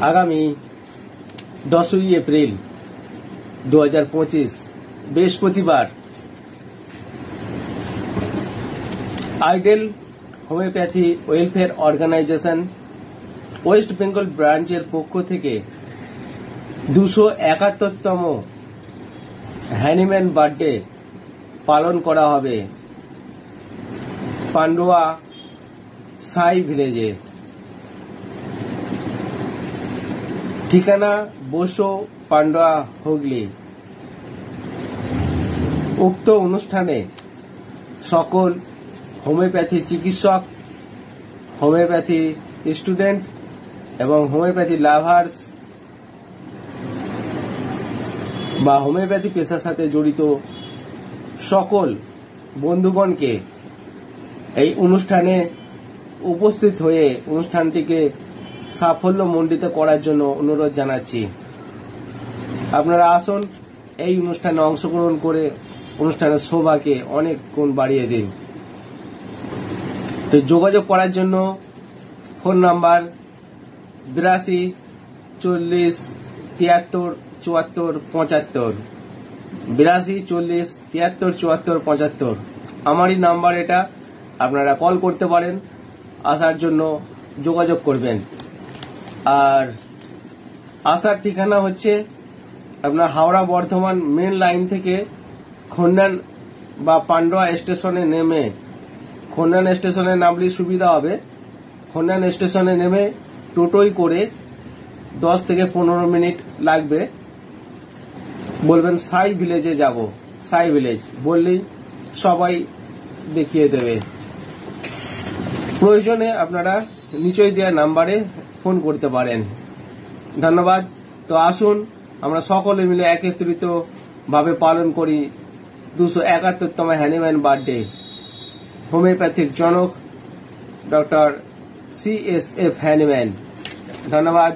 আগামী 10ই এপ্রিল 2025 বৃহস্পতিবার ideal homeopathy welfare organization west Bengal ব্রাঞ্চের পক্ষ থেকে 271তম হ্যানিম্যান বার্থডে পালন করা হবে পান্ডুয়া সাই ভিলেজে। ঠিকানা বসো পান্ডুয়া হুগলি। উক্ত অনুষ্ঠানে সকল হোমিওপ্যাথি চিকিৎসক, হোমিওপ্যাথি স্টুডেন্ট এবং হোমিওপ্যাথি লাভার্স বা হোমিওপ্যাথি পেশার সাথে জড়িত সকল বন্ধুগণকে এই অনুষ্ঠানে উপস্থিত হয়ে অনুষ্ঠানটিকে সাফল্যমণ্ডিত করার জন্য অনুরোধ জানাচ্ছি। আপনারা আসুন, এই অনুষ্ঠানে অংশগ্রহণ করে অনুষ্ঠানের শোভাকে অনেক গুণ বাড়িয়ে দিন। তো যোগাযোগ করার জন্য ফোন নাম্বার 82 40 73 74 75 82 40 73 74 75 আমারই নাম্বার এটা। আপনারা কল করতে পারেন, আসার জন্য যোগাযোগ করবেন। আর আসার ঠিকানা হচ্ছে আপনার হাওড়া বর্ধমান মেন লাইন থেকে খন্ডান বা পান্ডুয়া স্টেশনে নেমে, খন্ডান স্টেশনে নামলে সুবিধা হবে। খন্ডান স্টেশনে নেমে টোটোই করে 10 থেকে 15 মিনিট লাগবে। বলবেন সাই ভিলেজে যাব, সাই ভিলেজ বললেই সবাই দেখিয়ে দেবে। প্রয়োজনে আপনারা নিচই দেওয়া নাম্বারে ফোন করতে পারেন। ধন্যবাদ। তো আসুন আমরা সকলে মিলে একত্রিত ভাবে পালন করি 271তম হ্যানিম্যান বার্থডে। হোমিওপ্যাথির জনক ডক্টর CSF হ্যানিম্যান। ধন্যবাদ।